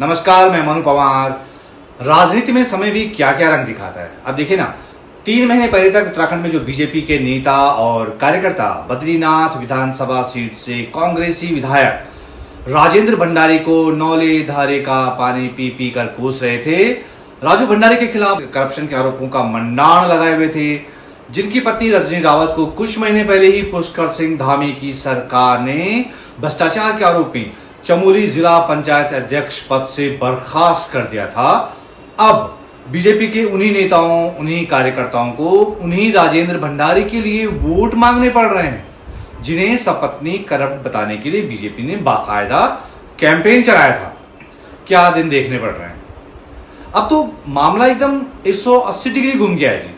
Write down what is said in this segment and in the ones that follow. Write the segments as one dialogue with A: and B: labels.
A: नमस्कार, मैं मनु पवार। राजनीति में समय भी क्या क्या रंग दिखाता है। अब देखिए ना, 3 महीने पहले तक उत्तराखंड में जो बीजेपी के नेता और कार्यकर्ता बद्रीनाथ विधानसभा सीट से कांग्रेसी विधायक राजेंद्र भंडारी को नौले धारे का पानी पी पी कर कोस रहे थे। राजू भंडारी के खिलाफ करप्शन के आरोपों का मंडाण लगाए हुए थे, जिनकी पत्नी रजनी रावत को कुछ महीने पहले ही पुष्कर सिंह धामी की सरकार ने भ्रष्टाचार के आरोप में चमोली जिला पंचायत अध्यक्ष पद से बर्खास्त कर दिया था। अब बीजेपी के उन्हीं नेताओं, उन्हीं कार्यकर्ताओं को उन्हीं राजेंद्र भंडारी के लिए वोट मांगने पड़ रहे हैं, जिन्हें सपत्नी करप्ट बताने के लिए बीजेपी ने बाकायदा कैंपेन चलाया था। क्या दिन देखने पड़ रहे हैं। अब तो मामला एकदम 180 डिग्री घूम गया है जी।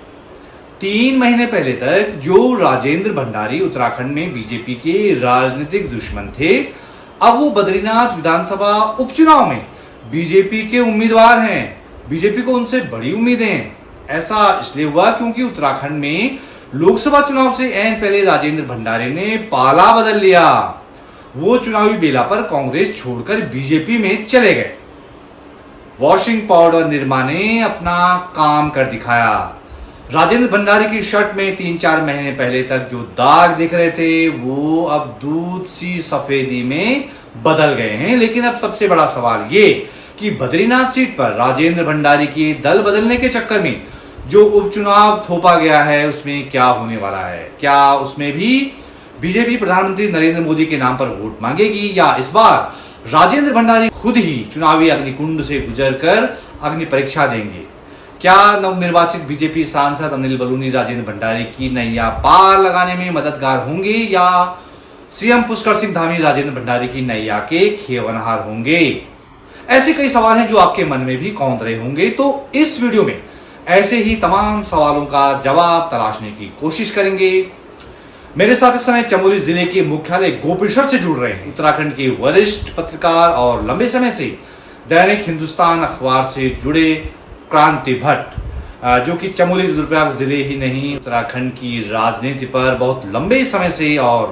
A: 3 महीने पहले तक जो राजेंद्र भंडारी उत्तराखंड में बीजेपी के राजनीतिक दुश्मन थे, अब वो बद्रीनाथ विधानसभा उपचुनाव में बीजेपी के उम्मीदवार हैं। बीजेपी को उनसे बड़ी उम्मीदें हैं। ऐसा इसलिए हुआ क्योंकि उत्तराखंड में लोकसभा चुनाव से ऐन पहले राजेंद्र भंडारी ने पाला बदल लिया। वो चुनावी बेला पर कांग्रेस छोड़कर बीजेपी में चले गए। वॉशिंग पाउडर निर्मा ने अपना काम कर दिखाया। राजेंद्र भंडारी की शर्ट में 3-4 महीने पहले तक जो दाग दिख रहे थे, वो अब दूध सी सफेदी में बदल गए हैं। लेकिन अब सबसे बड़ा सवाल ये कि बद्रीनाथ सीट पर राजेंद्र भंडारी की दल बदलने के चक्कर में जो उपचुनाव थोपा गया है, उसमें क्या होने वाला है। क्या उसमें भी बीजेपी प्रधानमंत्री नरेंद्र मोदी के नाम पर वोट मांगेगी, या इस बार राजेंद्र भंडारी खुद ही चुनावी अग्निकुंड से गुजरकर अग्नि परीक्षा देंगे। क्या नवनिर्वाचित बीजेपी सांसद अनिल बलूनी राजेंद्र भंडारी की नैया पार लगाने में मददगार होंगे, या सीएम पुष्कर सिंह धामी राजेंद्र भंडारी की नैया के खेवनहार होंगे। ऐसे कई सवाल हैं जो आपके मन में भी कौंध रहे होंगे। तो इस वीडियो में ऐसे ही तमाम सवालों का जवाब तलाशने की कोशिश करेंगे। मेरे साथ इस समय चमोली जिले के मुख्यालय गोपेश्वर से जुड़ रहे हैं उत्तराखंड के वरिष्ठ पत्रकार और लंबे समय से दैनिक हिंदुस्तान अखबार से जुड़े क्रांति भट्ट, जो कि चमोली रुद्रप्रयाग जिले ही नहीं, उत्तराखंड की राजनीति पर बहुत लंबे समय से और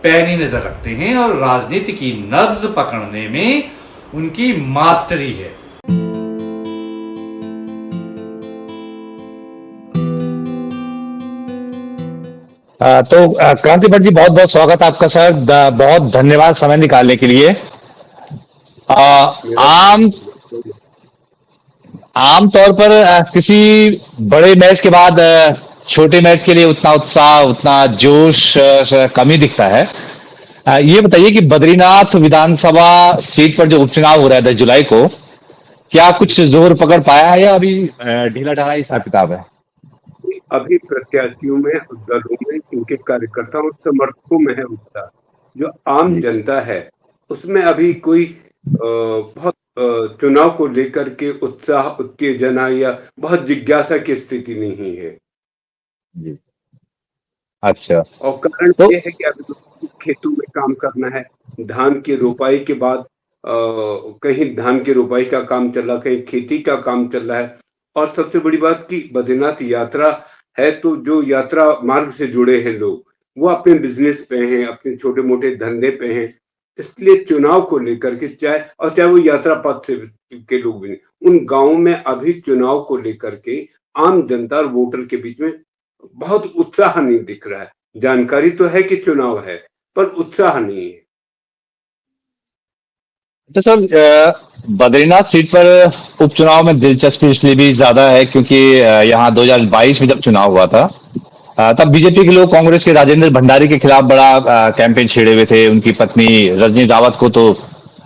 A: पैनी नजर रखते हैं और राजनीति की नब्ज पकड़ने में उनकी मास्टरी है।
B: क्रांति भट्ट जी, बहुत बहुत स्वागत आपका सर। बहुत धन्यवाद समय निकालने के लिए। आम आम तौर पर किसी बड़े मैच के बाद छोटे मैच के लिए उतना उत्साह, उतना जोश कम ही दिखता है। ये बताइए कि बद्रीनाथ विधानसभा सीट पर जो उपचुनाव हो रहा था जुलाई को, क्या कुछ जोर पकड़ पाया है या अभी ढीला ढाला हिसाब किताब है?
C: अभी प्रत्याशियों में, दलों में, उनके कार्यकर्ताओं और समर्थकों में है उत्साह। जो आम जनता है उसमें अभी कोई बहुत चुनाव को लेकर के उत्साह, उत्तेजना या बहुत जिज्ञासा की स्थिति नहीं है
B: जी। अच्छा।
C: और कारण तो ये है कि अभी खेतों में काम करना है। धान की रोपाई के बाद कहीं धान की रोपाई का काम चल रहा, कहीं खेती का काम चल रहा है। और सबसे बड़ी बात कि बद्रीनाथ यात्रा है, तो जो यात्रा मार्ग से जुड़े हैं लोग, वो अपने बिजनेस पे हैं, अपने छोटे मोटे धंधे पे हैं। इसलिए चुनाव को लेकर के चाहे वो यात्रा पथ से के लोग भी, उन गांवों में अभी चुनाव को लेकर के आम जनता और वोटर के बीच में बहुत उत्साह नहीं दिख रहा है। जानकारी तो है कि चुनाव है, पर उत्साह नहीं है।
B: तो सर, बद्रीनाथ सीट पर उपचुनाव में दिलचस्पी इसलिए भी ज्यादा है क्योंकि यहाँ 2022 में जब चुनाव हुआ था, तब बीजेपी के लोग कांग्रेस के राजेंद्र भंडारी के खिलाफ बड़ा कैंपेन छेड़े हुए थे। उनकी पत्नी रजनी रावत को तो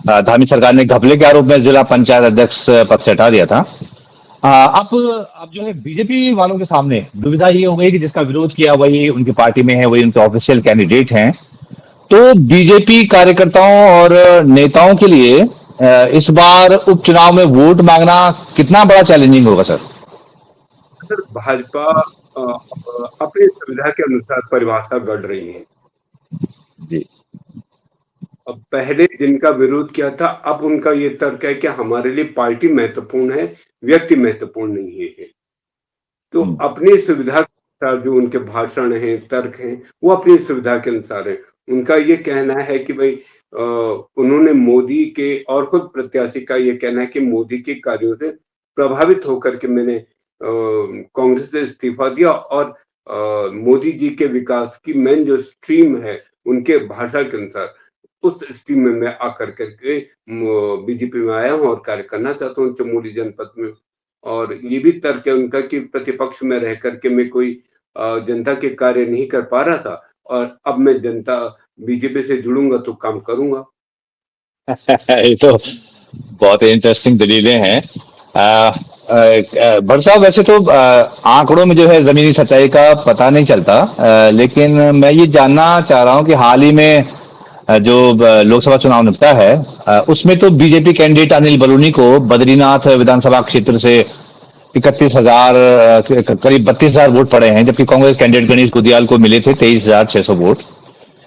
B: धामी सरकार ने घपले के आरोप में जिला पंचायत अध्यक्ष पद से हटा दिया था। अब जो है बीजेपी वालों के सामने दुविधा ये हो गई कि जिसका विरोध किया वही उनकी पार्टी में है, वही उनके ऑफिशियल कैंडिडेट हैं। तो बीजेपी कार्यकर्ताओं और नेताओं के लिए इस बार उपचुनाव में वोट मांगना कितना बड़ा चैलेंजिंग होगा सर?
C: सर, भाजपा अपनी सुविधा के अनुसार परिभाषा गढ़ रही है
B: जी।
C: अब पहले जिनका विरोध किया था, अब उनका ये तर्क है कि हमारे लिए पार्टी महत्वपूर्ण है, व्यक्ति महत्वपूर्ण नहीं है। तो अपनी सुविधा के अनुसार जो उनके भाषण हैं, तर्क हैं, वो अपनी सुविधा के अनुसार है। उनका ये कहना है कि भाई उन्होंने मोदी के और खुद प्रत्याशी का ये कहना है कि मोदी के कार्यों से प्रभावित होकर के मैंने कांग्रेस से इस्तीफा दिया और मोदी जी के विकास की मेन जो स्ट्रीम है उनके भाषा के अनुसार उस स्ट्रीम में मैं आकर करके बीजेपी में आया हूं और कार्य करना चाहता हूं चमोली जनपद में। और ये भी तर्क है उनका कि प्रतिपक्ष में रह करके मैं कोई जनता के कार्य नहीं कर पा रहा था और अब मैं जनता बीजेपी से जुड़ूंगा तो काम करूंगा।
B: ये तो बहुत इंटरेस्टिंग दलीलें हैं। भट्ट साहब, वैसे तो आंकड़ों में जो है जमीनी सच्चाई का पता नहीं चलता, लेकिन मैं ये जानना चाह रहा हूं कि हाल ही में जो लोकसभा चुनाव निपटा है, उसमें तो बीजेपी कैंडिडेट अनिल बलूनी को बद्रीनाथ विधानसभा क्षेत्र से 31,000 करीब 32,000 वोट पड़े हैं, जबकि कांग्रेस कैंडिडेट गणेश गुदियाल को मिले थे 23,600 वोट।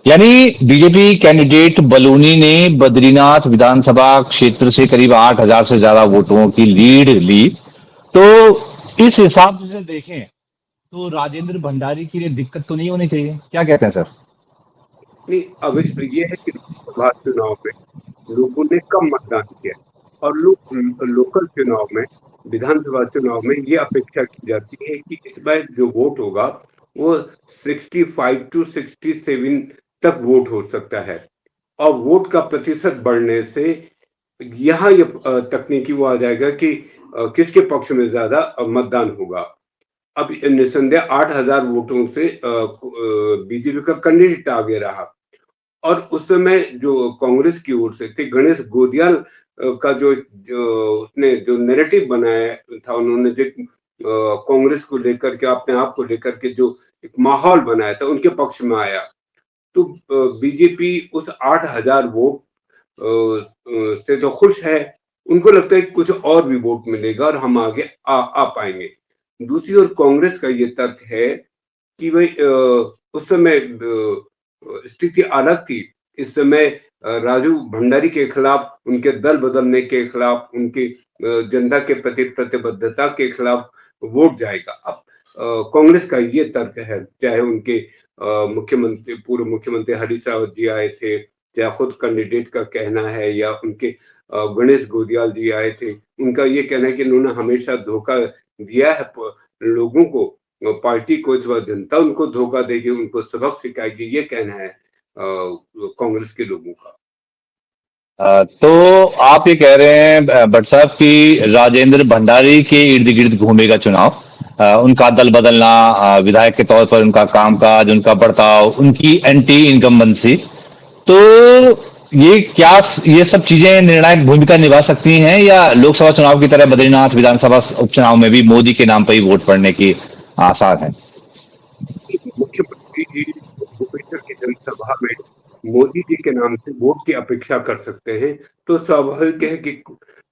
B: यानी बीजेपी कैंडिडेट बलूनी ने बद्रीनाथ विधानसभा क्षेत्र से करीब 8,000 से ज्यादा वोटों की लीड ली। तो इस हिसाब से देखें तो राजेंद्र भंडारी के लिए दिक्कत तो नहीं होनी चाहिए, क्या कहते हैं सर?
C: नहीं, अब ये है कि लोकसभा चुनाव में लोगों ने कम मतदान किया और लोकल चुनाव में, विधानसभा चुनाव में ये अपेक्षा की जाती है कि इस बार जो वोट होगा वो 65 टू 67 तक वोट हो सकता है और वोट का प्रतिशत बढ़ने से यहाँ ये तकनीकी वो आ जाएगा कि किसके पक्ष में ज्यादा मतदान होगा। अब निसंदेह 8,000 वोटों से बीजेपी का कैंडिडेट आगे रहा और उस समय जो कांग्रेस की ओर से थे गणेश गोदियाल का जो उसने जो नैरेटिव बनाया था, उन्होंने जो कांग्रेस को लेकर के अपने आप को लेकर के जो एक माहौल बनाया था उनके पक्ष में आया। तो बीजेपी उस 8,000 वोट से तो खुश है, उनको लगता है कि कुछ और भी वोट मिलेगा और हम आगे आ पाएंगे। दूसरी ओर कांग्रेस का ये तर्क है कि भाई उस समय स्थिति अलग थी। इस समय राजू भंडारी के खिलाफ, उनके दल बदलने के खिलाफ, उनकी जनता के प्रति प्रतिबद्धता के खिलाफ वोट जाएगा। अब कांग्रेस का ये तर्क है, चाहे उनके मुख्यमंत्री, पूर्व मुख्यमंत्री हरीश रावत जी आए थे, चाहे खुद कैंडिडेट का कहना है या उनके गणेश गोदियाल जी आए थे, उनका ये कहना है कि इन्होंने हमेशा धोखा दिया है लोगों को, पार्टी को, इस बार जनता उनको धोखा देगी, उनको सबक सिखाएगी, ये कहना है कांग्रेस के लोगों का।
B: तो आप ये कह रहे हैं भट्ट साहब की राजेंद्र भंडारी के इर्द गिर्द घूमेगा चुनाव, उनका दल बदलना, विधायक के तौर पर उनका कामकाज, उनका बर्ताव, उनकी एंटी इनकम्बेंसी, तो ये सब चीजें निर्णायक भूमिका निभा सकती हैं या लोकसभा चुनाव की तरह बद्रीनाथ विधानसभा उपचुनाव में भी मोदी के नाम पर ही वोट पड़ने की आसार है?
C: मुख्यमंत्री जी भुवनेश्वर की जनसभा में मोदी जी के नाम से वोट की अपेक्षा कर सकते हैं, तो स्वाभाविक है कि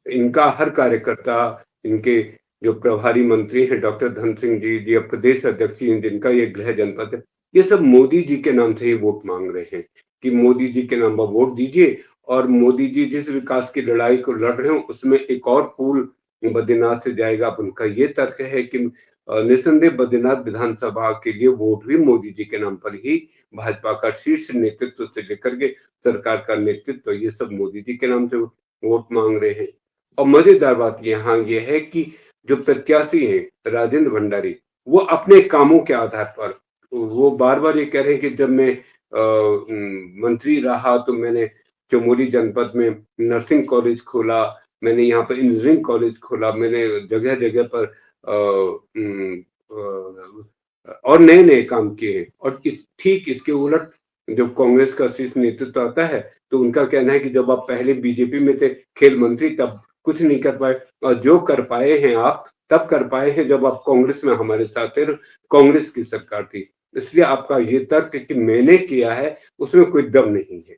C: इनका हर कार्यकर्ता, इनके जो प्रभारी मंत्री हैं डॉक्टर धन सिंह जी या प्रदेश अध्यक्ष जिनका ये गृह जनपद है, ये सब मोदी जी के नाम से ही वोट मांग रहे हैं कि मोदी जी के नाम पर वोट दीजिए। और मोदी जी जिस विकास की लड़ाई को लड़ रहे हो उसमें एक और पुल बद्रीनाथ से जाएगा। अब उनका ये तर्क है कि निसंदेह बद्रीनाथ विधानसभा के लिए वोट भी मोदी जी के नाम पर ही, भाजपा का शीर्ष नेतृत्व से लेकर के सरकार का नेतृत्व, ये सब मोदी जी के नाम से वोट मांग रहे हैं। और मजेदार बात यहाँ ये है कि जो प्रत्याशी हैं राजेंद्र भंडारी, वो अपने कामों के आधार पर वो बार बार ये कह रहे हैं कि जब मैं मंत्री रहा तो मैंने चमोली जनपद में नर्सिंग कॉलेज खोला, मैंने यहाँ पर इंजीनियरिंग कॉलेज खोला, मैंने जगह जगह पर और नए नए काम किए हैं। और ठीक इसके उलट जब कांग्रेस का शीर्ष नेतृत्व आता है तो उनका कहना है कि जब आप पहले बीजेपी में थे खेल मंत्री तब कुछ नहीं कर पाए, और जो कर पाए हैं आप तब कर पाए हैं जब आप कांग्रेस में हमारे साथ थे, कांग्रेस की सरकार थी। इसलिए आपका ये तर्क कि मैंने किया है उसमें कोई दम नहीं है।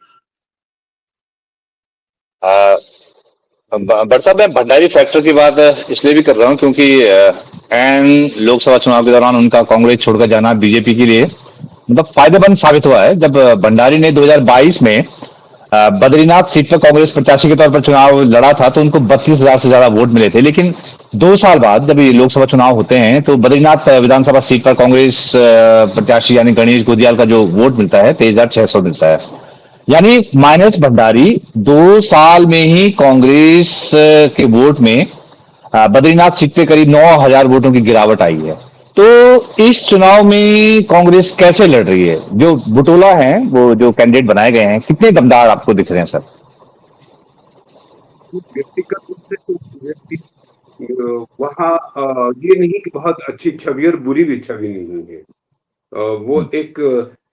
B: भट्ट साहब, मैं भंडारी फैक्टर की बात इसलिए भी कर रहा हूं क्योंकि एन लोकसभा चुनाव के दौरान उनका कांग्रेस छोड़कर जाना बीजेपी के लिए मतलब फायदेमंद साबित हुआ है। जब भंडारी ने 2022 में बद्रीनाथ सीट पर कांग्रेस प्रत्याशी के तौर पर चुनाव लड़ा था तो उनको 32,000 से ज्यादा वोट मिले थे, लेकिन 2 साल बाद जब ये लोकसभा चुनाव होते हैं तो बद्रीनाथ विधानसभा सीट पर कांग्रेस प्रत्याशी यानी गणेश गोदियाल का जो वोट मिलता है 23,600 मिलता है। यानी माइनस भंडारी 2 साल में ही कांग्रेस के वोट में बद्रीनाथ सीट पे करीब 9,000 वोटों की गिरावट आई है। तो इस चुनाव में कांग्रेस कैसे लड़ रही है? जो बुटोला हैं, वो जो कैंडिडेट बनाए गए हैं, कितने दमदार आपको दिख रहे हैं सर?
C: व्यक्तिगत रूप से तो व्यक्ति वहाँ ये नहीं कि बहुत अच्छी छवि और बुरी भी छवि नहीं है। वो एक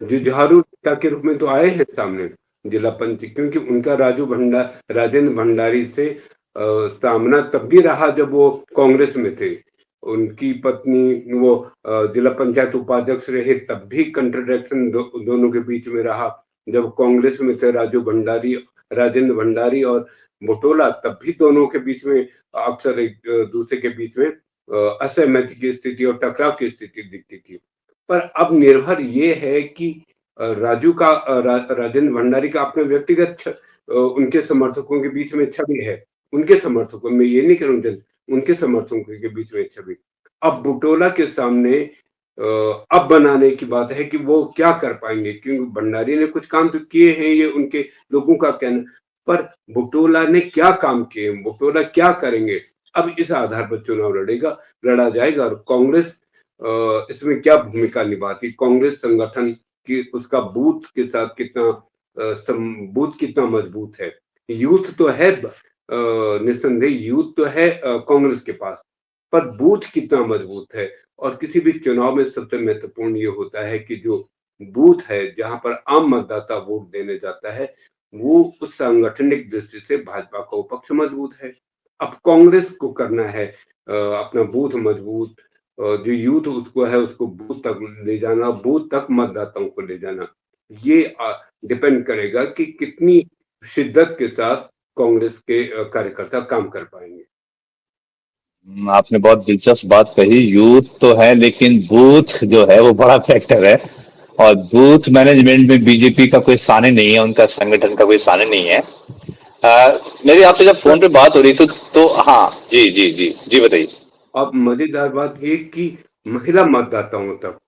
C: जुझारू नेता के रूप में तो आए हैं सामने जिला पंच, क्योंकि उनका राजेंद्र भंडारी से सामना तब भी रहा जब वो कांग्रेस में थे। उनकी पत्नी वो जिला पंचायत उपाध्यक्ष रहे, तब भी कंट्राडिक्शन दोनों के बीच में रहा। जब कांग्रेस में थे राजेंद्र भंडारी और बुटोला, तब भी दोनों के बीच में अक्सर एक दूसरे के बीच में असहमति की स्थिति और टकराव की स्थिति दिखती थी। पर अब निर्भर ये है कि राजेंद्र भंडारी का अपने व्यक्तिगत उनके समर्थकों के बीच में छवि है। उनके समर्थकों में, ये नहीं करूँ, उनके समर्थकों के बीच में छवि। अब बुटोला के सामने अब बनाने की बात है कि वो क्या कर पाएंगे, क्योंकि भंडारी ने कुछ काम तो किए हैं, ये उनके लोगों का कहना, पर बुटोला ने क्या काम किए, बुटोला क्या करेंगे, अब इस आधार पर चुनाव लड़ा जाएगा। और कांग्रेस इसमें क्या भूमिका निभाती, कांग्रेस संगठन की उसका बूथ के साथ बूथ कितना मजबूत है। यूथ तो है, निस्संदेह यूथ तो है कांग्रेस के पास, पर बूथ कितना मजबूत है। और किसी भी चुनाव में सबसे महत्वपूर्ण ये होता है कि जो बूथ है, जहां पर आम मतदाता वोट देने जाता है, वो उस सांगठनिक दृष्टि से भाजपा का पक्ष मजबूत है। अब कांग्रेस को करना है अपना बूथ मजबूत, जो यूथ उसको है उसको बूथ तक ले जाना, बूथ तक मतदाताओं को ले जाना। ये डिपेंड करेगा कि कितनी शिद्दत के साथ कांग्रेस के कार्यकर्ता काम कर पाएंगे।
B: आपने बहुत दिलचस्प बात कही। यूथ तो है, लेकिन बूथ जो है वो बड़ा फैक्टर है। और बूथ मैनेजमेंट में बीजेपी का कोई सानी नहीं है, उनका संगठन का कोई सानी नहीं है। मेरी आपसे जब फोन
C: पर
B: पे बात हो रही तो हाँ, जी जी जी जी, बताइए।
C: अब मजेदार बात ये कि महिला मतदाताओं तक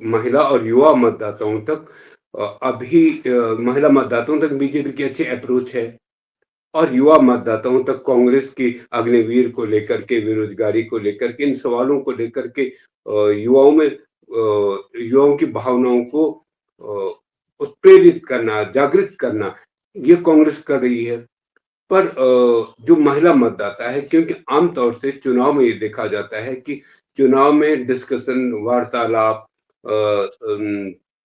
C: महिला और युवा मतदाताओं तक अभी महिला मतदाताओं तक बीजेपी की अच्छी अप्रोच है, और युवा मतदाताओं तक कांग्रेस की अग्निवीर को लेकर के, बेरोजगारी को लेकर के, इन सवालों को लेकर के युवाओं की भावनाओं को उत्प्रेरित करना, जागृत करना, ये कांग्रेस कर रही है। पर जो महिला मतदाता है, क्योंकि आमतौर से चुनाव में ये देखा जाता है कि चुनाव में डिस्कशन, वार्तालाप,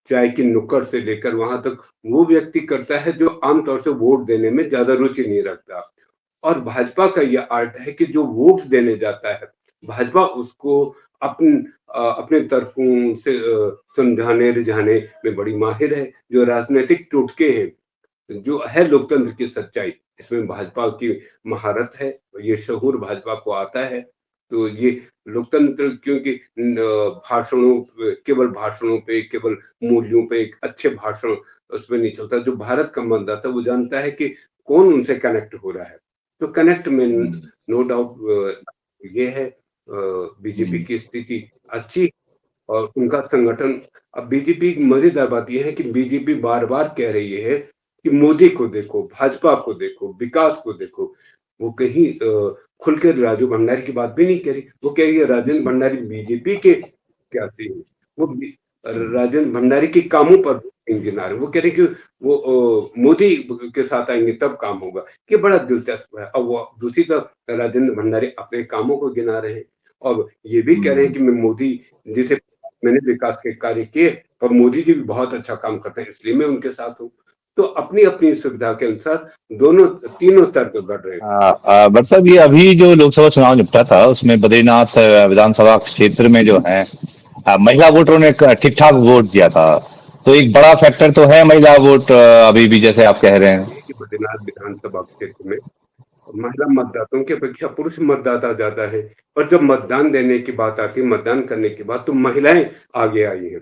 C: चाय की नुक्कड़ से लेकर वहां तक वो व्यक्ति करता है जो आमतौर से वोट देने में ज्यादा रुचि नहीं रखता। और भाजपा का यह आर्ट है कि जो वोट देने जाता है, भाजपा उसको अपने तर्कों से समझाने रिझाने में बड़ी माहिर है। जो राजनीतिक टोटके हैं, जो है लोकतंत्र की सच्चाई, इसमें भाजपा की महारत है, ये शहूर भाजपा को आता है। तो ये लोकतंत्र, क्योंकि केवल भाषणों पे, केवल मूल्यों पे, एक अच्छे भाषण उसमें नहीं चलता। जो भारत का मतदाता वो जानता है कि कौन उनसे कनेक्ट हो रहा है। तो कनेक्ट में नो डाउट ये है बीजेपी की स्थिति अच्छी और उनका संगठन। अब बीजेपी की मजेदार बात यह है कि बीजेपी बार बार कह रही है कि मोदी को देखो, भाजपा को देखो, विकास को देखो। वो कहीं खुलकर राजू भंडारी की बात भी नहीं कह रही। वो कह रही है राजेंद्र भंडारी बीजेपी के क्या से हैं, वो राजेंद्र भंडारी के कामों पर गिना रहे। वो कह रहे कि वो मोदी के साथ आएंगे तब काम होगा। ये बड़ा दिलचस्प है। अब वो दूसरी तरफ राजेंद्र भंडारी अपने कामों को गिना रहे हैं और ये भी कह रहे हैं कि मैं मोदी जी से मैंने विकास के कार्य किए और मोदी जी भी बहुत अच्छा काम करते हैं, इसलिए मैं उनके साथ हूँ। तो अपनी अपनी सुविधा के अनुसार तीनों तर्क गढ़ रहे हैं।
B: बट साहब, ये अभी जो लोकसभा चुनाव निपटा था उसमें बद्रीनाथ विधानसभा क्षेत्र में जो है महिला वोटरों ने ठीक ठाक वोट दिया था। तो एक बड़ा फैक्टर तो है महिला वोट, अभी भी जैसे आप कह रहे हैं।
C: कि बद्रीनाथ विधानसभा क्षेत्र में महिला मतदाताओं की अपेक्षा पुरुष मतदाता ज्यादा है। और जब मतदान देने की बात आती है, मतदान करने की बात, तो महिलाएं आगे आई हैं।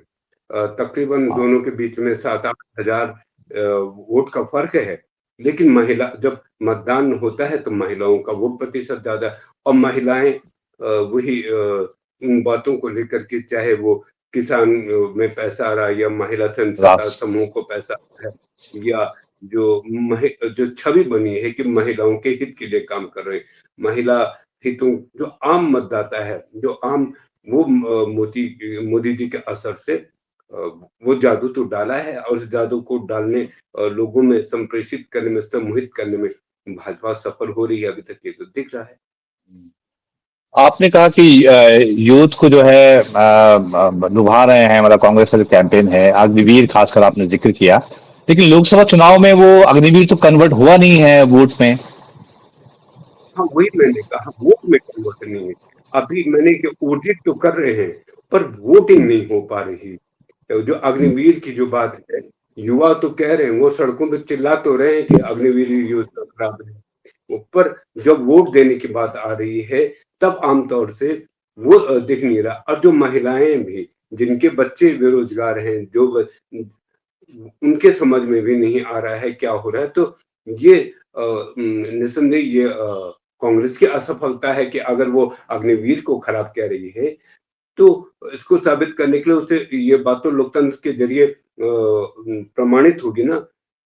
C: तकरीबन दोनों के बीच में 7-8 हजार वोट का फर्क है। लेकिन महिला जब मतदान होता है तो महिलाओं का वोट प्रतिशत ज्यादा, और महिलाएं वही उन बातों को लेकर के, चाहे वो किसान में पैसा आ रहा है या महिला स्वयं समूह को पैसा आ रहा है या जो छवि बनी है कि महिलाओं के हित के लिए काम कर रहे हैं, महिला हितों जो आम मतदाता है, जो आम वो मोदी जी के असर से वो जादू तो डाला है और उस जादू को डालने लोगों में संप्रेषित करने में, सम्मोहित करने में भाजपा सफल हो रही है अभी तक, ये तो दिख रहा है।
B: आपने कहा कि यूथ को जो है लुभा रहे हैं, मतलब कांग्रेस का जो कैंपेन है, अग्निवीर खासकर आपने जिक्र किया, लेकिन लोकसभा चुनाव में वो अग्निवीर तो कन्वर्ट हुआ नहीं है वोट में।
C: हाँ, वही मैंने कहा, वोट में कन्वर्ट नहीं है। अभी मैंने ऑडिट तो कर रहे हैं पर वोटिंग नहीं हो पा रही। तो जो अग्निवीर की जो बात है, युवा तो कह रहे हैं, वो सड़कों पे चिल्ला तो रहे हैं कि अग्निवीर योजना खराब है, पर जब वोट देने की बात आ रही है तब आमतौर से वो दिख नहीं रहा। और जो महिलाएं भी, जिनके बच्चे बेरोजगार हैं, जो उनके समझ में भी नहीं आ रहा है क्या हो रहा है। तो ये निस्संदेह ये कांग्रेस की असफलता है कि अगर वो अग्निवीर को खराब कह रही है तो इसको साबित करने के लिए उसे ये बात तो लोकतंत्र के जरिए प्रमाणित होगी ना।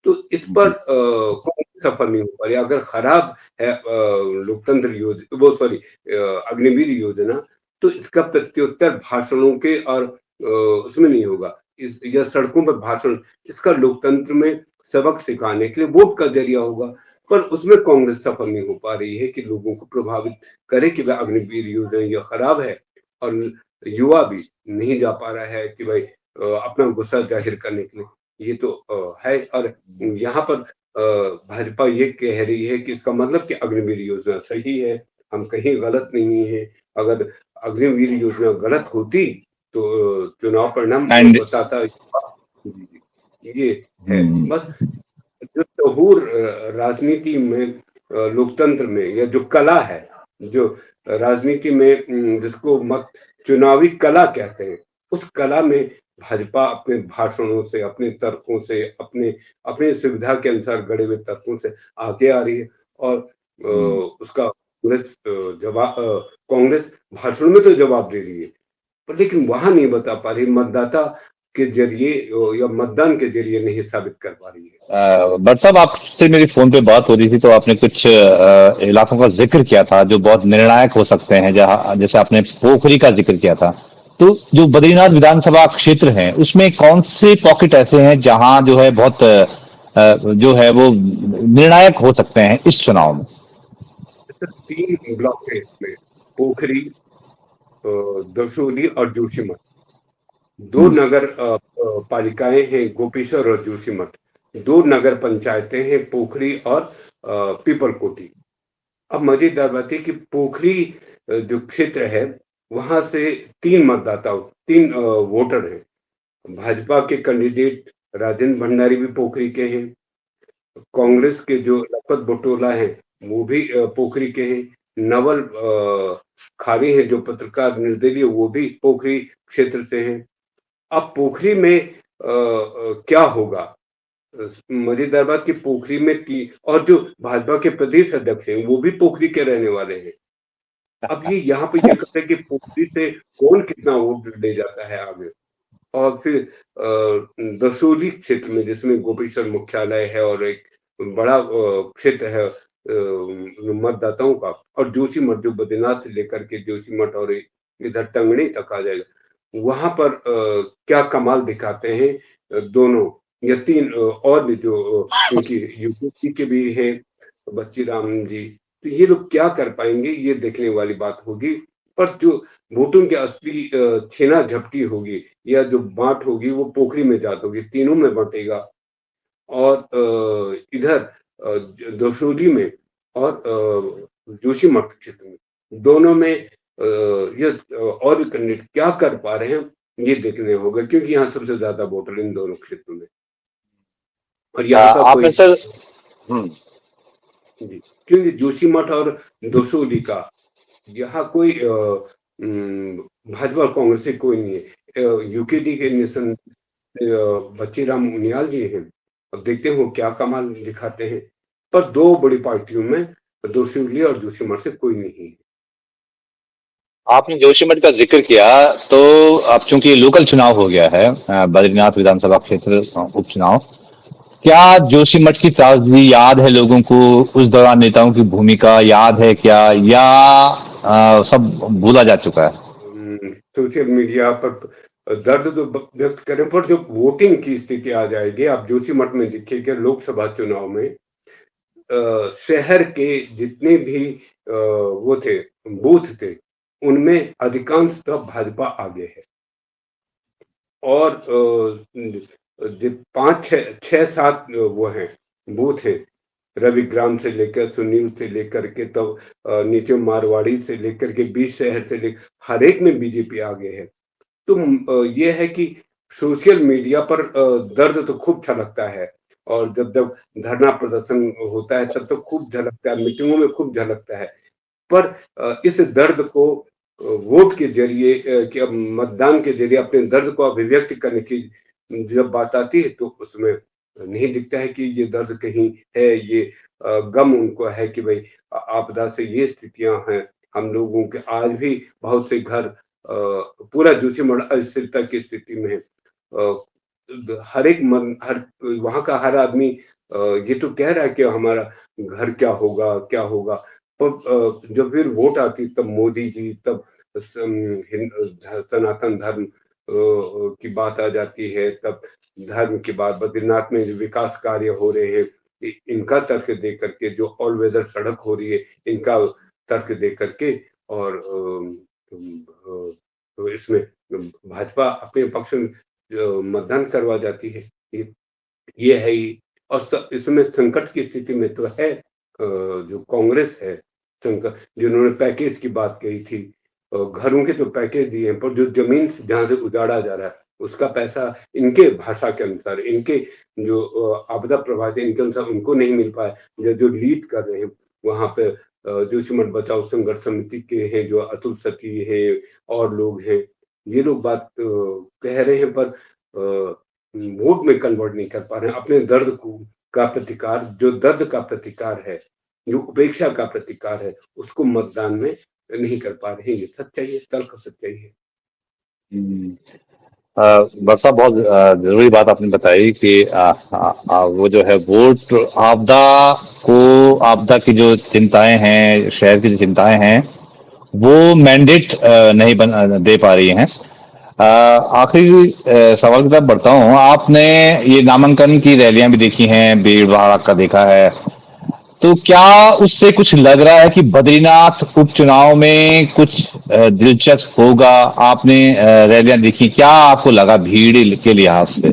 C: तो इस पर कौन सफल नहीं हो पा रही। अगर खराब है लोकतंत्र योजना, वो सॉरी अग्निवीर योजना, तो इसका प्रत्युत्तर भाषणों के और उसमें नहीं होगा। इस या सड़कों पर भाषण, इसका लोकतंत्र में सबक सिखाने के लिए वोट का जरिया होगा। पर उसमें कांग्रेस सफल नहीं हो पा रही है कि लोगों को प्रभावित करे कि वह अग्निवीर योजना ये खराब है, और युवा भी नहीं जा पा रहा है कि भाई अपना गुस्सा जाहिर करने के लिए। ये तो है। और यहाँ पर भाजपा ये कह रही है कि इसका मतलब कि अग्निवीर योजना सही है, हम कहीं गलत नहीं है। अगर अग्निवीर योजना गलत होती तो चुनाव परिणाम बताता। ये है बस। जो शहूर राजनीति में, लोकतंत्र में, या जो कला है, जो राजनीति में जिसको मत चुनावी कला कहते हैं, उस कला में भाजपा अपने भाषणों से, अपने तर्कों से, अपने सुविधा के अनुसार गढ़े हुए तर्कों से आगे आ रही है। और उसका कांग्रेस भाषण में तो जवाब दे रही है, पर लेकिन वहां नहीं बता पा रही, मतदाता के जरिए या मतदान के जरिए नहीं साबित कर पा रही है।
B: बट साहब, आपसे मेरी फोन पे बात हो रही थी तो आपने कुछ इलाकों का जिक्र किया था जो बहुत निर्णायक हो सकते हैं, जहां जैसे आपने पोखरी का जिक्र किया था। तो जो बद्रीनाथ विधानसभा क्षेत्र है उसमें कौन से पॉकेट ऐसे हैं जहां जो है बहुत जो है वो निर्णायक हो सकते हैं इस चुनाव में?
C: 3 ब्लॉक है इसमें, पोखरी, दसोली और जोशीमठ। 2 नगर पालिकाएं हैं, गोपेश्वर और जोशीमठ। 2 नगर पंचायतें हैं, पोखरी और पीपलकोटी। अब मजेदार बात है कि पोखरी जो क्षेत्र है वहां से 3 वोटर हैं। भाजपा के कैंडिडेट राजेंद्र भंडारी भी पोखरी के हैं, कांग्रेस के जो लखपत बटोला हैं वो भी पोखरी के हैं, नवल खारी हैं जो पत्रकार निर्दलीय, वो भी पोखरी क्षेत्र से हैं। अब पोखरी में क्या होगा, मजेदार बात कि पोखरी में और जो भाजपा के प्रदेश अध्यक्ष हैं वो भी पोखरी के रहने वाले हैं। अब ये यहाँ पे ये कहते हैं कि पोखरी से कौन कितना वोट ले जाता है आगे। और फिर दसोली क्षेत्र में, जिसमें गोपेश्वर मुख्यालय है और एक बड़ा क्षेत्र है मतदाताओं का, और जोशीमठ जो बद्रीनाथ से लेकर के जोशीमठ और इधर टंगड़ी तक आ जाएगा, वहां पर क्या कमाल दिखाते हैं दोनों या 3 और भी जो क्योंकि यूपी के भी हैं बच्ची राम जी, तो ये लोग क्या कर पाएंगे ये देखने वाली बात होगी। पर जो वोटों की असली छीना झपटी होगी या जो बांट होगी वो पोखरी में जात होगी, तीनों में बंटेगा। और इधर दसोली में और जोशीमठ क्षेत्र में, दोनों में ये और भी कैंडिडेट क्या कर पा रहे हैं ये देखने होगा, क्योंकि यहाँ सबसे ज्यादा वोटर इन दोनों क्षेत्रों में। और यहाँ का कोई
B: सर
C: जी, क्योंकि जोशीमठ और दसोली का यहाँ कोई भाजपा और कांग्रेस से कोई नहीं है। यूकेडी के निशन बच्चीराम उनियाल जी हैं, अब देखते हैं वो क्या कमाल दिखाते हैं। पर 2 बड़ी पार्टियों में दसोली और जोशीमठ से कोई नहीं है।
B: आपने जोशीमठ का जिक्र किया, तो अब चूंकि लोकल चुनाव हो गया है, बद्रीनाथ विधानसभा क्षेत्र उपचुनाव, क्या जोशीमठ की त्रासदी याद है लोगों को? उस दौरान नेताओं की भूमिका याद है क्या, या सब भूला जा चुका है?
C: सोशल मीडिया पर दर्द तो व्यक्त करें, पर जब वोटिंग की स्थिति आ जाएगी, आप जोशीमठ में देखिएगा लोकसभा चुनाव में शहर के जितने भी वो थे बूथ थे, उनमें अधिकांशतः भाजपा आगे है। और जो 5 6 7 वो हैं बूथ हैं, रविग्राम से लेकर सुनील से लेकर के तो नीचे मारवाड़ी से लेकर के 20 शहर से लेकर हर एक में बीजेपी आगे है। तो ये है कि सोशल मीडिया पर दर्द तो खूब झलकता है, और जब जब धरना प्रदर्शन होता है तब तो खूब झलकता है, मीटिंगों में खूब झलकता है। पर इस दर्द को वोट के जरिए कि अब मतदान के जरिए अपने दर्द को अभिव्यक्त करने की जब बात आती है, तो उसमें नहीं दिखता है कि ये दर्द कहीं है, ये गम उनको है कि भाई आपदा से ये स्थितियां हैं, हम लोगों के आज भी बहुत से घर पूरा जोशीमठ अस्थिरता की स्थिति में है। हर एक हर वहां का हर आदमी ये तो कह रहा है कि हमारा घर क्या होगा क्या होगा। पर जब फिर वोट आती तब मोदी जी, तब सनातन धर्म की बात आ जाती है, तब धर्म की बात, बद्रीनाथ में जो विकास कार्य हो रहे हैं इनका तर्क दे करके, जो ऑल वेदर सड़क हो रही है इनका तर्क दे करके, और तो इसमें भाजपा अपने पक्ष में मतदान करवा जाती है। ये है ही। और इसमें संकट की स्थिति में तो है जो कांग्रेस है, संकट, जिन्होंने पैकेज की बात कही थी, घरों के तो पैकेज दिए हैं, पर जो जमीन जहां से उजाड़ा जा रहा है उसका पैसा इनके भाषा के अनुसार, इनके जो आपदा प्रभावित इनके अनुसार उनको नहीं मिल पाया। जो लीड कर रहे हैं वहां पे जोशीमठ बचाओ संघर्ष समिति के हैं, जो अतुल सती है और लोग हैं, ये लोग बात कह रहे हैं, पर वोट में कन्वर्ट नहीं कर पा रहे हैं। अपने दर्द को का प्रतिकार, जो दर्द का प्रतिकार है, जो उपेक्षा का प्रतिकार है, उसको मतदान में नहीं कर पा रहे हैं। ये सच्चाई है, तर्क सच्चाई है।
B: वर्षा, बहुत जरूरी बात आपने बताई कि वो जो है वोट, आपदा की जो चिंताएं हैं, शहर की जो चिंताएं हैं, वो मैंडेट नहीं दे पा रही हैं। आखिरी सवाल की तरफ बढ़ता हूँ। आपने ये नामांकन की रैलियां भी देखी हैं, भीड़ भाड़ का देखा है, तो क्या उससे कुछ लग रहा है कि बद्रीनाथ उपचुनाव में कुछ दिलचस्प होगा? आपने रैलियां देखी, क्या आपको लगा भीड़ के लिहाज से?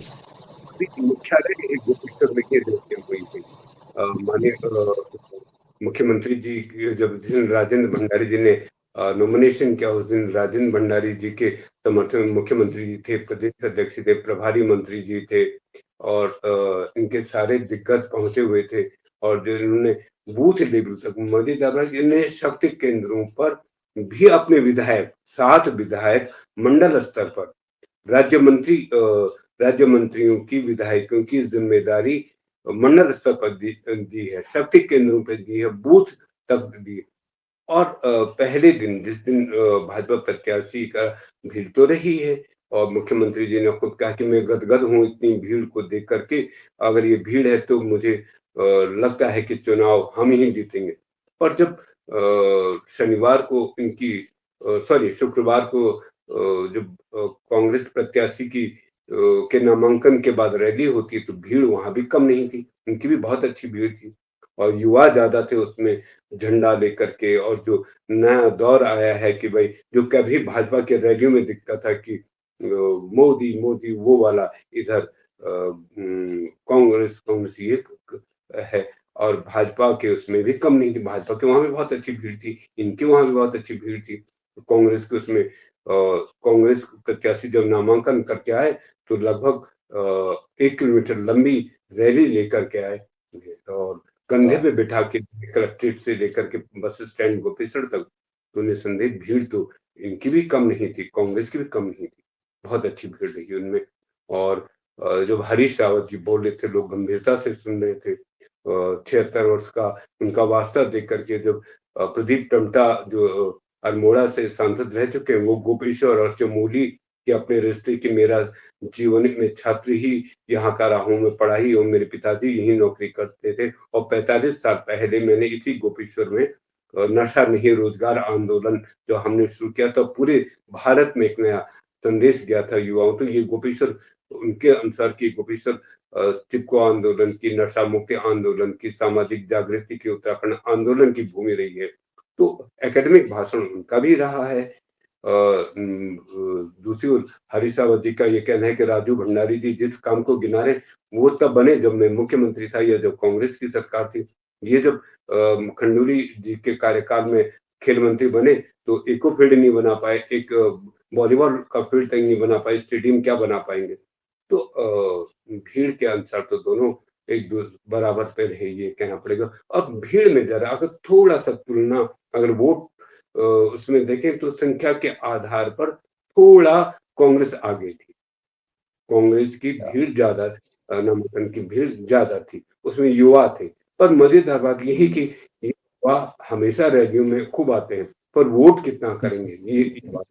C: मुख्यालय गोपेश्वर में ये रैलियां हुई थी। माननीय मुख्यमंत्री जी जब जिन राजेंद्र भंडारी जी ने नॉमिनेशन किया, उस दिन राजेंद्र भंडारी जी के समर्थन में मुख्यमंत्री जी थे, प्रदेश अध्यक्ष थे, प्रभारी मंत्री जी थे, और इनके सारे दिग्गज पहुंचे हुए थे। और जो इन्होंने बूथ लेवल तक मोदी ने शक्ति केंद्रों पर भी अपने विधायक, 7 विधायक मंडल स्तर पर, राज्य मंत्रियों की, विधायकों की जिम्मेदारी मंडल स्तर पर दी है, शक्ति केंद्रों पर दी है, बूथ तक दी। और पहले दिन जिस दिन भाजपा प्रत्याशी का भीड़ तो रही है, और मुख्यमंत्री जी ने खुद कहा कि मैं गदगद हूं इतनी भीड़ को देख करके, अगर ये भीड़ है तो मुझे लगता है कि चुनाव हम ही जीतेंगे। पर जब शनिवार को इनकी शुक्रवार को जब कांग्रेस प्रत्याशी की के नामांकन के बाद रैली होती है, तो भीड़ वहां भी कम नहीं थी, उनकी भी बहुत अच्छी भीड़ थी, और युवा ज्यादा थे उसमें झंडा लेकर के। और जो नया दौर आया है कि भाई, जो कभी भाजपा के रैलियों में दिखता था कि मोदी मोदी, वो वाला इधर कांग्रेस ये है, और भाजपा के उसमें भी कम नहीं थी, भाजपा के वहां भी बहुत अच्छी भीड़ थी, इनके वहां भी बहुत अच्छी भीड़ थी। कांग्रेस के उसमें कांग्रेस प्रत्याशी जब नामांकन करके आए तो लगभग 1 किलोमीटर लंबी रैली लेकर के आए, और कंधे पे बिठा के कलेक्ट्रेट से लेकर के बस स्टैंड गोपेश्वर तक, तो निसंदेह भीड़ तो इनकी भी कम नहीं थी, कांग्रेस की भी कम नहीं थी, बहुत अच्छी भीड़ रही उनमें। और जब हरीश रावत जी बोल रहे थे, लोग गंभीरता से सुन रहे थे। 76 वर्ष का उनका वास्ता देख करके जब प्रदीप टमटा जो अल्मोड़ा से सांसद रह चुके हैं, वो गोपेश्वर और चमोली के अपने रिश्ते की, मेरा जीवन में छात्र ही यहाँ का रहा हूँ, मैं पढ़ाई और मेरे पिताजी यही नौकरी करते थे और 45 साल पहले मैंने इसी गोपेश्वर में नशा नहीं रोजगार आंदोलन जो हमने शुरू किया था, पूरे भारत में एक नया संदेश गया था युवाओं। तो ये गोपेश्वर उनके अनुसार की गोपेश्वर चिपको आंदोलन की, नशा मुक्ति आंदोलन की, सामाजिक जागृति की, उत्तराखंड आंदोलन की भूमि रही है। तो एकेडमिक भाषण उनका भी रहा है। दूसरी ओर हरीश जी का ये कहना है कि राजू भंडारी जी जिस काम को गिना रहे वो तब बने जब मैं मुख्यमंत्री था या जब कांग्रेस की सरकार थी। ये जब खंडूरी जी के कार्यकाल में खेल मंत्री बने तो इको फील्ड नहीं बना पाए, एक वॉलीबॉल का फील्ड तक नहीं बना पाए, स्टेडियम क्या बना पाएंगे। तो भीड़ के अनुसार तो दोनों एक बराबर पे रहे, ये कहना पड़ेगा। और भीड़ में जरा अगर थोड़ा सा तुलना, अगर वोट उसमें देखें तो संख्या के आधार पर थोड़ा कांग्रेस आगे थी, कांग्रेस की भीड़ ज्यादा, नामांकन की भीड़ ज्यादा थी, उसमें युवा थे। पर मजेदार बात यही कि युवा हमेशा रैलियों में खूब आते हैं, पर वोट कितना करेंगे ये बात।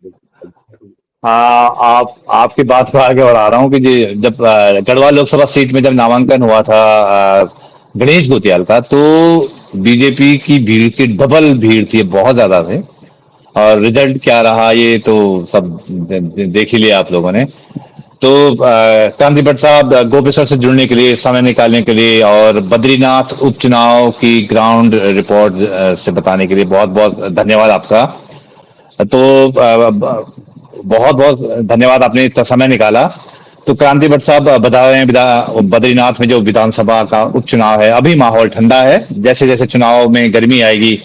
B: हाँ, आपकी बात पर आगे बढ़ा रहा हूँ कि जब गढ़वाल लोकसभा सीट में जब नामांकन हुआ था गणेश गोतियाल का, तो बीजेपी की भीड़ की डबल भीड़ थी, बहुत ज्यादा थे। और रिजल्ट क्या रहा ये तो सब देख ही लिया आप लोगों ने। तो क्रांति भट्ट साहब, गोपेश्वर से जुड़ने के लिए, समय निकालने के लिए और बद्रीनाथ उपचुनाव की ग्राउंड रिपोर्ट से बताने के लिए बहुत बहुत धन्यवाद आपका। तो बहुत बहुत धन्यवाद, आपने इतना समय निकाला। तो क्रांति भट्ट साहब बता रहे हैं बद्रीनाथ में जो विधानसभा का उपचुनाव है, अभी माहौल ठंडा है। जैसे जैसे चुनाव में गर्मी आएगी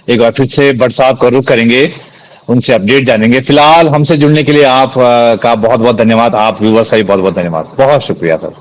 B: एक बार फिर से भट्ट साहब को रुख करेंगे, उनसे अपडेट जानेंगे। फिलहाल हमसे जुड़ने के लिए आप का बहुत बहुत धन्यवाद। आप व्यूवर्स का भी बहुत बहुत धन्यवाद। बहुत शुक्रिया सर।